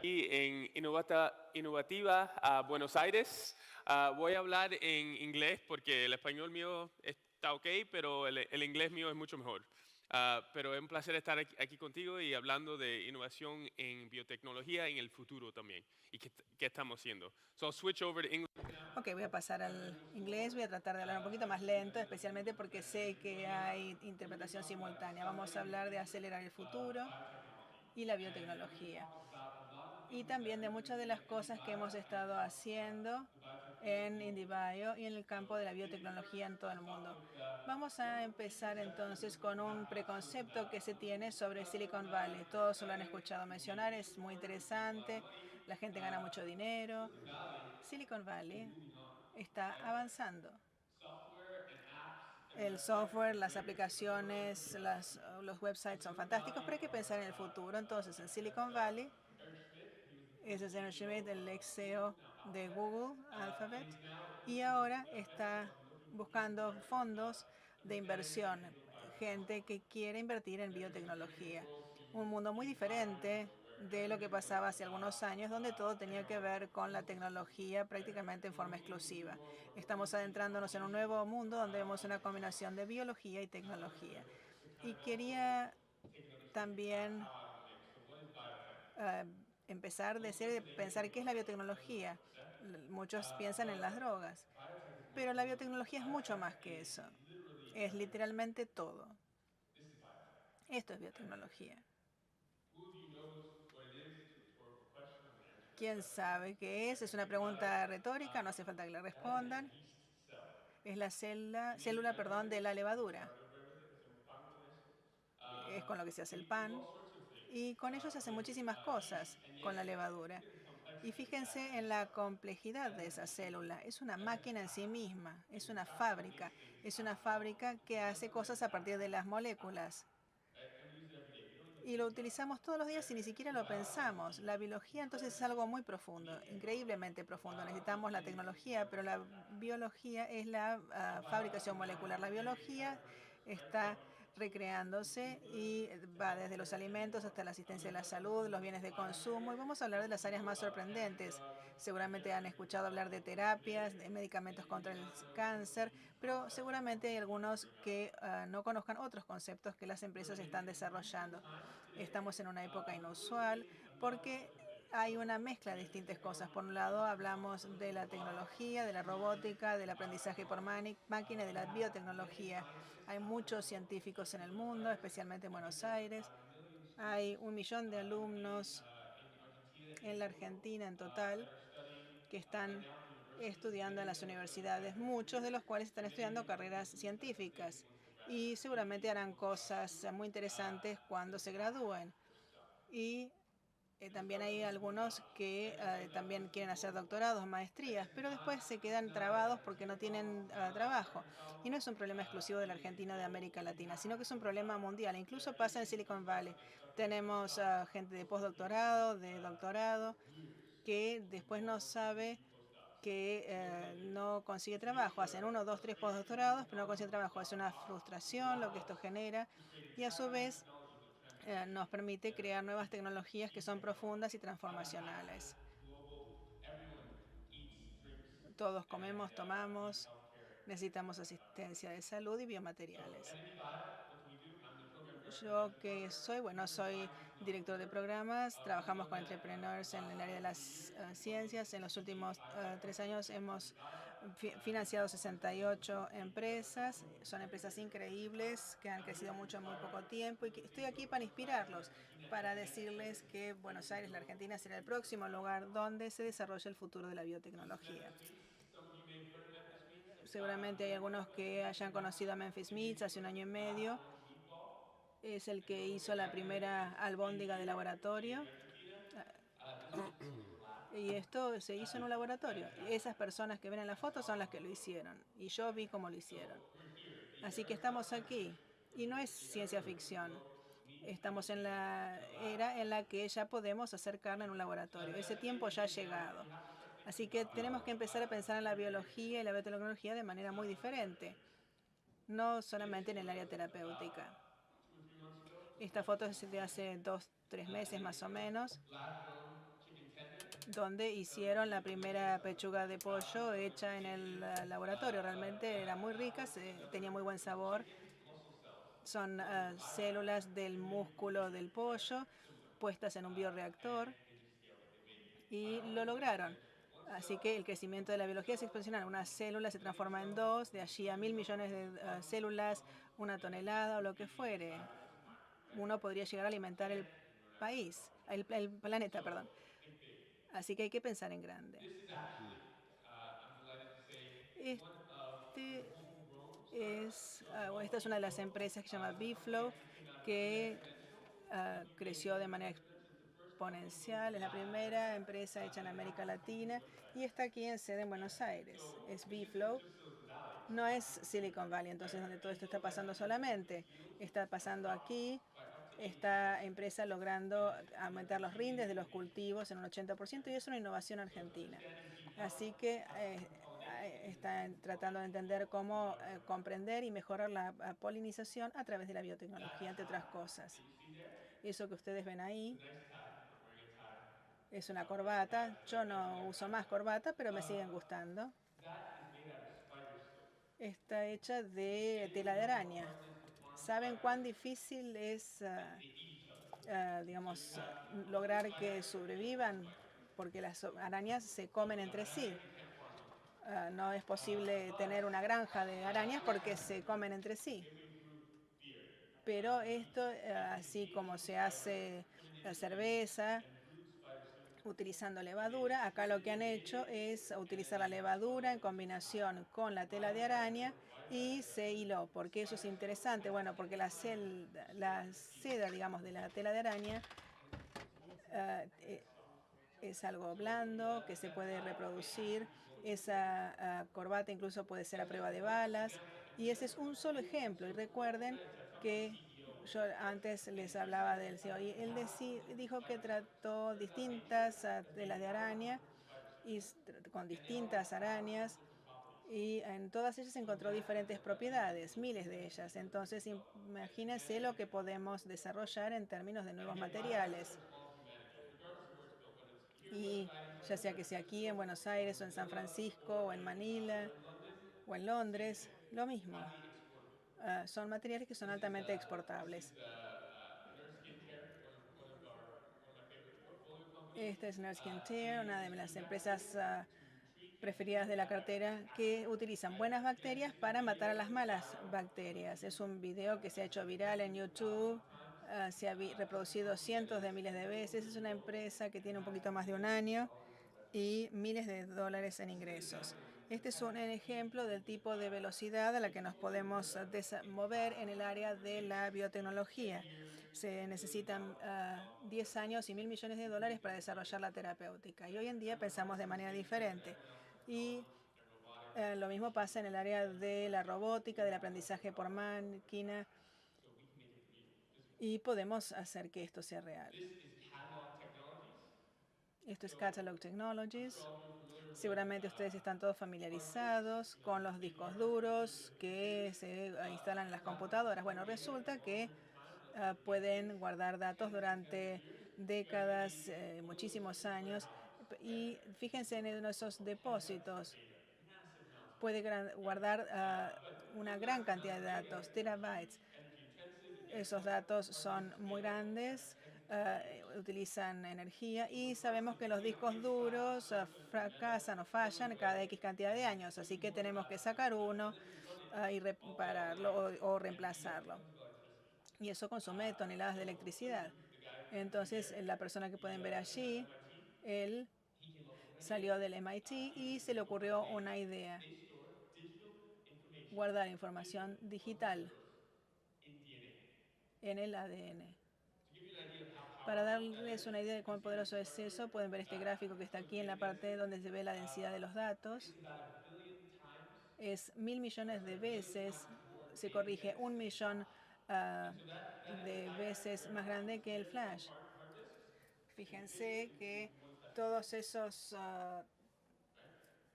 Y en Innovativa Buenos Aires. Voy a hablar en inglés porque el español mío está ok, pero el inglés mío es mucho mejor. Pero es un placer estar aquí contigo y hablando de innovación en biotecnología en el futuro también y qué estamos haciendo. So I'll switch over to English. Ok, voy a pasar al inglés, voy a tratar de hablar un poquito más lento, especialmente porque sé que hay interpretación simultánea. Vamos a hablar de acelerar el futuro y la biotecnología. Y también de muchas de las cosas que hemos estado haciendo en IndieBio y en el campo de la biotecnología en todo el mundo. Vamos a empezar entonces con un preconcepto que se tiene sobre Silicon Valley. Todos lo han escuchado mencionar, es muy interesante, la gente gana mucho dinero. Silicon Valley está avanzando. El software, las aplicaciones, los websites son fantásticos, pero hay que pensar en el futuro. Entonces, en Silicon Valley, ese es Eric Schmidt, el ex CEO de Google Alphabet, y ahora está buscando fondos de inversión, gente que quiere invertir en biotecnología. Un mundo muy diferente de lo que pasaba hace algunos años, donde todo tenía que ver con la tecnología prácticamente en forma exclusiva. Estamos adentrándonos en un nuevo mundo donde vemos una combinación de biología y tecnología. Y quería también eh, empezar de pensar qué es la biotecnología. Muchos piensan en las drogas, pero la biotecnología es mucho más que eso. Es literalmente todo. Esto es biotecnología. ¿Quién sabe qué es? Es una pregunta retórica, no hace falta que le respondan. Es la célula, de la levadura. Es con lo que se hace el pan. Y con ello se hacen muchísimas cosas con la levadura. Y fíjense en la complejidad de esa célula. Es una máquina en sí misma, es una fábrica. Es una fábrica que hace cosas a partir de las moléculas. Y lo utilizamos todos los días y ni siquiera lo pensamos. La biología entonces es algo muy profundo, increíblemente profundo. Necesitamos la tecnología, pero la biología es la fabricación molecular. La biología está recreándose y va desde los alimentos hasta la asistencia de la salud, los bienes de consumo. Y vamos a hablar de las áreas más sorprendentes. Seguramente han escuchado hablar de terapias, de medicamentos contra el cáncer, pero seguramente hay algunos que no conozcan otros conceptos que las empresas están desarrollando. Estamos en una época inusual porque hay una mezcla de distintas cosas. Por un lado, hablamos de la tecnología, de la robótica, del aprendizaje por máquina y de la biotecnología. Hay muchos científicos en el mundo, especialmente en Buenos Aires. Hay 1 millón de alumnos en la Argentina en total que están estudiando en las universidades, muchos de los cuales están estudiando carreras científicas y seguramente harán cosas muy interesantes cuando se gradúen. Y también hay algunos que también quieren hacer doctorados, maestrías, pero después se quedan trabados porque no tienen trabajo. Y no es un problema exclusivo de la Argentina o de América Latina, sino que es un problema mundial. Incluso pasa en Silicon Valley. Tenemos gente de postdoctorado, de doctorado, que después no sabe que no consigue trabajo. Hacen 1, 2, 3 postdoctorados, pero no consiguen trabajo. Es una frustración lo que esto genera y a su vez nos permite crear nuevas tecnologías que son profundas y transformacionales. Todos comemos, tomamos, necesitamos asistencia de salud y biomateriales. Yo que soy, bueno, soy director de programas, trabajamos con entrepreneurs en el área de las ciencias. En los últimos 3 años hemos financiado 68 empresas. Son empresas increíbles que han crecido mucho en muy poco tiempo y que estoy aquí para inspirarlos, para decirles que Buenos Aires, la Argentina, será el próximo lugar donde se desarrolle el futuro de la biotecnología. Seguramente hay algunos que hayan conocido a Memphis Meats hace 1 año y medio. Es el que hizo la primera albóndiga de laboratorio. Y esto se hizo en un laboratorio. Esas personas que ven en la foto son las que lo hicieron. Y yo vi cómo lo hicieron. Así que estamos aquí. Y no es ciencia ficción. Estamos en la era en la que ya podemos hacer carne en un laboratorio. Ese tiempo ya ha llegado. Así que tenemos que empezar a pensar en la biología y la biotecnología de manera muy diferente, no solamente en el área terapéutica. Esta foto es de hace 2, 3 meses más o menos. donde hicieron la primera pechuga de pollo hecha en el laboratorio. Realmente era muy rica, tenía muy buen sabor. Son células del músculo del pollo puestas en un bioreactor y lo lograron. Así que el crecimiento de la biología es exponencial. Una célula se transforma en dos, de allí a 1.000 millones de células, 1 tonelada o lo que fuere. Uno podría llegar a alimentar el país, el planeta, perdón. Así que hay que pensar en grande. This is actually, I'm delighted to say, one of the Este bueno, esta es una de las empresas que se llama Bflow, que creció de manera exponencial. Es la primera empresa hecha en América Latina y está aquí en sede en Buenos Aires. Es Bflow. No es Silicon Valley, entonces donde todo esto está pasando solamente. Está pasando aquí. Esta empresa logrando aumentar los rindes de los cultivos en un 80% y es una innovación argentina. Así que están tratando de entender cómo comprender y mejorar la polinización a través de la biotecnología, entre otras cosas. Eso que ustedes ven ahí es una corbata. Yo no uso más corbata, pero me siguen gustando. Está hecha de tela de araña. ¿Saben cuán difícil es, digamos, lograr que sobrevivan? Porque las arañas se comen entre sí. No es posible tener una granja de arañas porque se comen entre sí. Pero esto, así como se hace la cerveza, utilizando levadura. Acá lo que han hecho es utilizar la levadura en combinación con la tela de araña y se hiló. ¿Por qué eso es interesante? Bueno, porque la seda, digamos, de la tela de araña es algo blando que se puede reproducir. Esa corbata incluso puede ser a prueba de balas. Y ese es un solo ejemplo. Y recuerden que yo antes les hablaba del CEO y él dijo que trató distintas telas de araña y con distintas arañas y en todas ellas encontró diferentes propiedades, miles de ellas. Entonces, imagínense lo que podemos desarrollar en términos de nuevos materiales. Y ya sea aquí en Buenos Aires o en San Francisco o en Manila o en Londres, lo mismo. Son materiales que son altamente exportables. Esta es Nurskin Tear, una de las empresas preferidas de la cartera que utilizan buenas bacterias para matar a las malas bacterias. Es un video que se ha hecho viral en YouTube, se ha reproducido cientos de miles de veces. Es una empresa que tiene un poquito más de un año y miles de dólares en ingresos. Este es un ejemplo del tipo de velocidad a la que nos podemos mover en el área de la biotecnología. Se necesitan 10 años y 1.000 millones de dólares para desarrollar la terapéutica. Y hoy en día pensamos de manera diferente. Y lo mismo pasa en el área de la robótica, del aprendizaje por máquina, y podemos hacer que esto sea real. Esto es Catalog Technologies. Seguramente ustedes están todos familiarizados con los discos duros que se instalan en las computadoras. Bueno, resulta que pueden guardar datos durante décadas, muchísimos años. Y fíjense en esos depósitos. Puede guardar una gran cantidad de datos, terabytes. Esos datos son muy grandes, utilizan energía y sabemos que los discos duros fracasan o fallan cada X cantidad de años, así que tenemos que sacar uno y repararlo o reemplazarlo. Y eso consume toneladas de electricidad. Entonces, la persona que pueden ver allí, él salió del MIT y se le ocurrió una idea: guardar información digital en el ADN. Para darles una idea de cuán poderoso es eso, pueden ver este gráfico que está aquí en la parte donde se ve la densidad de los datos. Es 1.000 millones de veces, se corrige, 1 millón de veces más grande que el flash. Fíjense que todos esos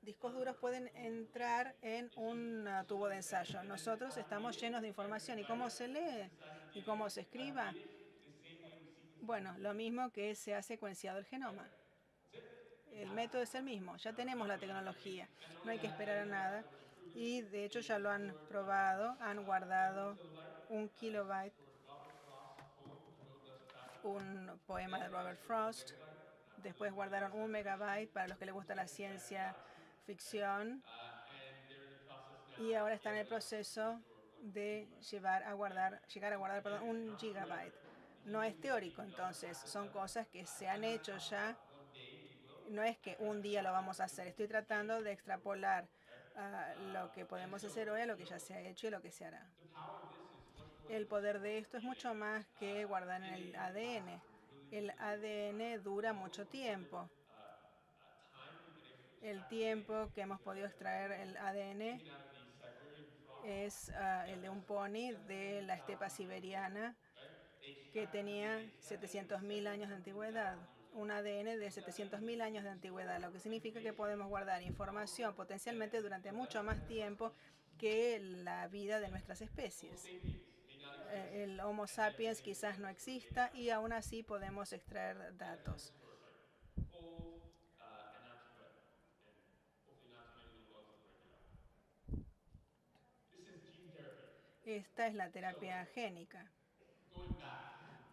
discos duros pueden entrar en un tubo de ensayo. Nosotros estamos llenos de información. ¿Y cómo se lee? ¿Y cómo se escriba? Bueno, lo mismo que se ha secuenciado el genoma. El método es el mismo, ya tenemos la tecnología, no hay que esperar a nada. Y de hecho ya lo han probado, han guardado 1 kilobyte, un poema de Robert Frost. Después guardaron 1 megabyte para los que les gusta la ciencia ficción. Y ahora está en el proceso de llegar a guardar, perdón, 1 gigabyte. No es teórico, entonces, son cosas que se han hecho ya. No es que un día lo vamos a hacer. Estoy tratando de extrapolar lo que podemos hacer hoy a lo que ya se ha hecho y lo que se hará. El poder de esto es mucho más que guardar en el ADN. El ADN dura mucho tiempo. El tiempo que hemos podido extraer el ADN es el de un pony de la estepa siberiana que tenía 700.000 años de antigüedad. Un ADN de 700.000 años de antigüedad, lo que significa que podemos guardar información potencialmente durante mucho más tiempo que la vida de nuestras especies. El Homo sapiens quizás no exista y aún así podemos extraer datos. Esta es la terapia génica.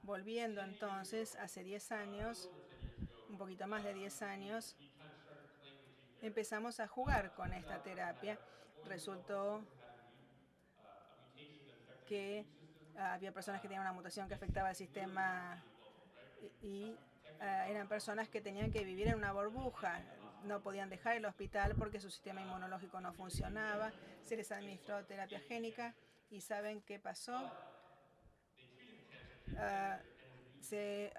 Volviendo entonces, hace 10 años, un poquito más de 10 años, empezamos a jugar con esta terapia. Resultó que había personas que tenían una mutación que afectaba el sistema y eran personas que tenían que vivir en una burbuja. No podían dejar el hospital porque su sistema inmunológico no funcionaba. Se les administró terapia génica y ¿saben qué pasó? Ah, se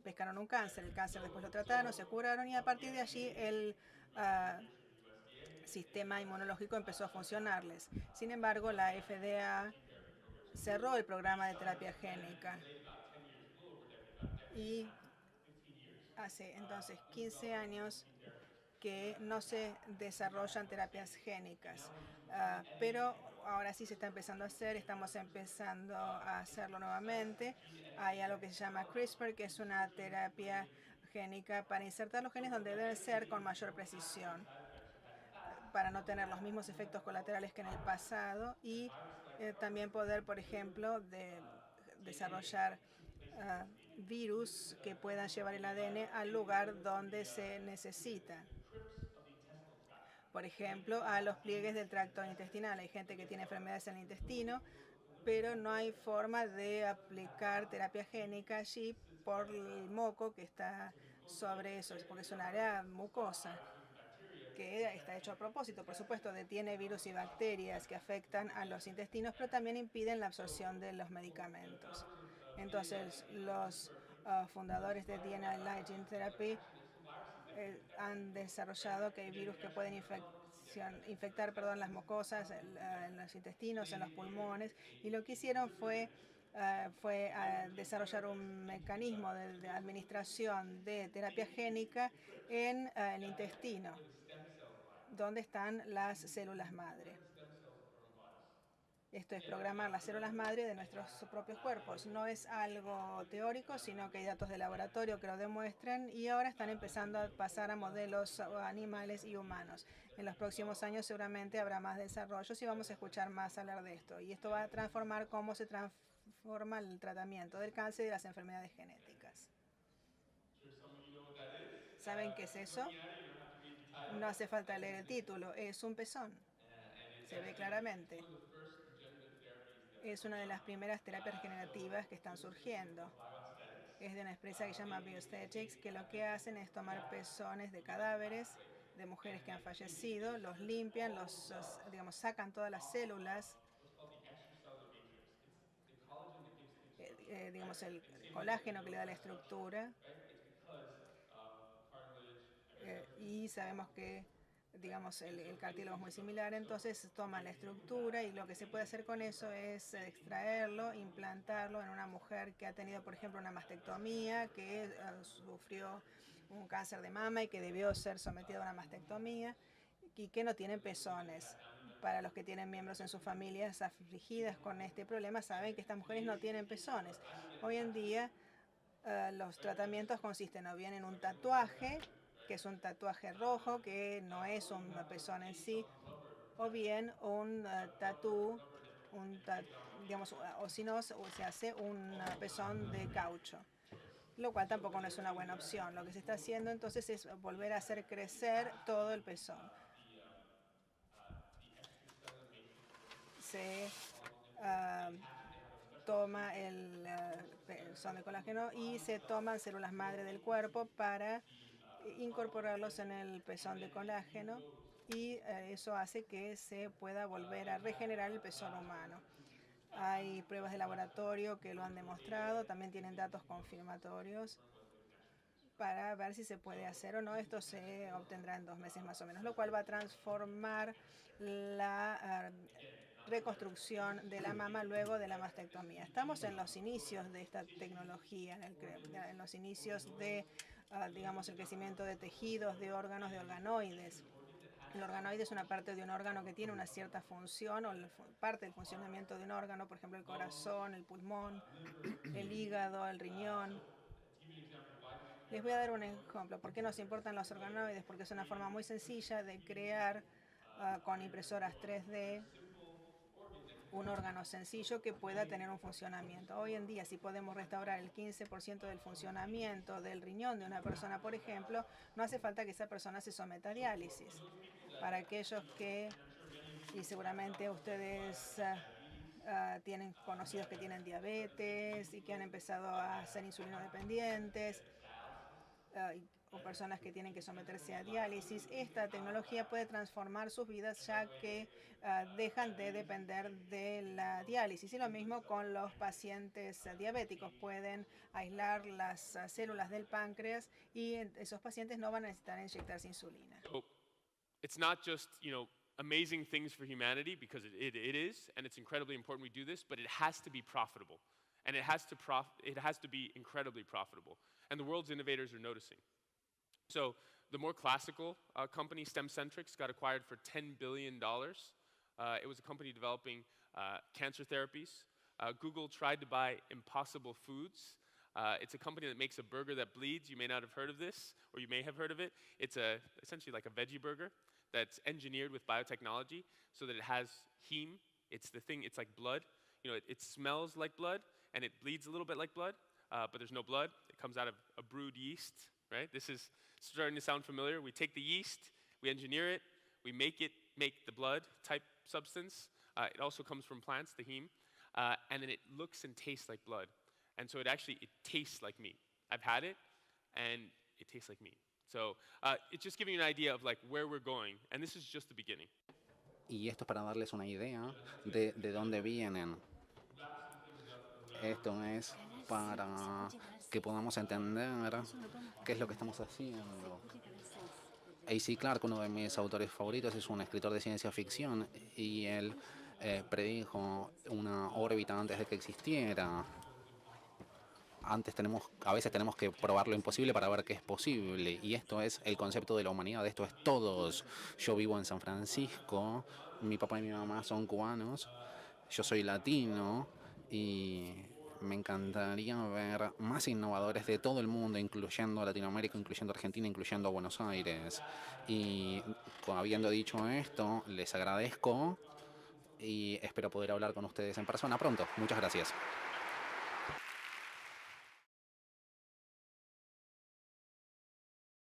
pescaron un cáncer. El cáncer después lo trataron, se curaron y a partir de allí el ah, sistema inmunológico empezó a funcionarles. Sin embargo, la FDA cerró el programa de terapia génica y hace entonces 15 años que no se desarrollan terapias génicas, pero ahora sí se está empezando a hacer, estamos empezando a hacerlo nuevamente. Hay algo que se llama CRISPR, que es una terapia génica para insertar los genes donde deben ser con mayor precisión, para no tener los mismos efectos colaterales que en el pasado y también poder, por ejemplo, desarrollar uh, virus que puedan llevar el ADN al lugar donde se necesita. Por ejemplo, a los pliegues del tracto intestinal. Hay gente que tiene enfermedades en el intestino, pero no hay forma de aplicar terapia génica allí por el moco que está sobre eso, porque es un área mucosa que está hecho a propósito, por supuesto, detiene virus y bacterias que afectan a los intestinos, pero también impiden la absorción de los medicamentos. Entonces, los fundadores de DNA Gene Therapy han desarrollado que hay virus que pueden infectar, perdón, las mucosas en los intestinos, en los pulmones, y lo que hicieron fue desarrollar un mecanismo de administración de terapia génica en el intestino, donde están las células madre. Esto es programar las células madre de nuestros propios cuerpos. No es algo teórico, sino que hay datos de laboratorio que lo demuestran y ahora están empezando a pasar a modelos animales y humanos. En los próximos años seguramente habrá más desarrollos y vamos a escuchar más hablar de esto. Y esto va a transformar cómo se transforma el tratamiento del cáncer y de las enfermedades genéticas. ¿Saben qué es eso? No hace falta leer el título, es un pezón. Se ve claramente. Es una de las primeras terapias regenerativas que están surgiendo. Es de una empresa que se llama Biosthetics, que lo que hacen es tomar pezones de cadáveres de mujeres que han fallecido, los limpian, digamos, sacan todas las células, digamos, el colágeno que le da la estructura, y sabemos que digamos, el cartílago es muy similar, entonces toman la estructura y lo que se puede hacer con eso es extraerlo, implantarlo en una mujer que ha tenido, por ejemplo, una mastectomía, que sufrió un cáncer de mama y que debió ser sometida a una mastectomía y que no tienen pezones. Para los que tienen miembros en sus familias afligidas con este problema, saben que estas mujeres no tienen pezones. Hoy en día, los tratamientos consisten o bien en un tatuaje que es un tatuaje rojo, que no es un pezón en sí, o bien un tatú, digamos, o si no, se hace un pezón de caucho, lo cual tampoco no es una buena opción. Lo que se está haciendo entonces es volver a hacer crecer todo el pezón. Se ah, toma el pezón de colágeno y se toman células madre del cuerpo para incorporarlos en el pezón de colágeno, y eso hace que se pueda volver a regenerar el pezón humano. Hay pruebas de laboratorio que lo han demostrado, también tienen datos confirmatorios para ver si se puede hacer o no. Esto se obtendrá en 2 meses más o menos, lo cual va a transformar la reconstrucción de la mama luego de la mastectomía. Estamos en los inicios de esta tecnología, en los inicios de, digamos, el crecimiento de tejidos, de órganos, de organoides. El organoide es una parte de un órgano que tiene una cierta función, o parte del funcionamiento de un órgano, por ejemplo, el corazón, el pulmón, el hígado, el riñón. Les voy a dar un ejemplo. ¿Por qué nos importan los organoides? Porque es una forma muy sencilla de crear con impresoras 3D un órgano sencillo que pueda tener un funcionamiento. Hoy en día, si podemos restaurar el 15% del funcionamiento del riñón de una persona, por ejemplo, no hace falta que esa persona se someta a diálisis. Para aquellos que, y seguramente ustedes tienen conocidos que tienen diabetes y que han empezado a ser insulinodependientes, o personas que tienen que someterse a diálisis, esta tecnología puede transformar sus vidas, ya que dejan de depender de la diálisis. Y lo mismo con los pacientes diabéticos. Pueden aislar las células del páncreas y esos pacientes no van a necesitar inyectarse insulina. So it's not just, amazing things for humanity, because it is, and it's incredibly important we do this, but it has to be profitable. And it has to be incredibly profitable. And the world's innovators are noticing. So the more classical company, Stemcentrx, got acquired for $10 billion. It was a company developing cancer therapies. Google tried to buy Impossible Foods. It's a company that makes a burger that bleeds. You may not have heard of this, or you may have heard of it. It's essentially like a veggie burger that's engineered with biotechnology so that it has heme. It's like blood. It smells like blood, and it bleeds a little bit like blood, but there's no blood. It comes out of a brewed yeast, right? This is starting to sound familiar. We take the yeast, we engineer it, we make the blood type substance. It also comes from plants, the heme, and then it looks and tastes like blood. And so it tastes like meat. I've had it, and it tastes like meat. So it's just giving you an idea of like where we're going, and this is just the beginning. Y esto es para darles una idea de dónde vienen. Esto es para que podamos entender qué es lo que estamos haciendo. A.C. Clarke, uno de mis autores favoritos, es un escritor de ciencia ficción, y él predijo una órbita antes de que existiera. A veces tenemos que probar lo imposible para ver qué es posible, y esto es el concepto de la humanidad. Esto es todos. Yo vivo en San Francisco, mi papá y mi mamá son cubanos, yo soy latino, y me encantaría ver más innovadores de todo el mundo, incluyendo a Latinoamérica, incluyendo a Argentina, incluyendo a Buenos Aires. Y habiendo dicho esto, les agradezco y espero poder hablar con ustedes en persona pronto. Muchas gracias.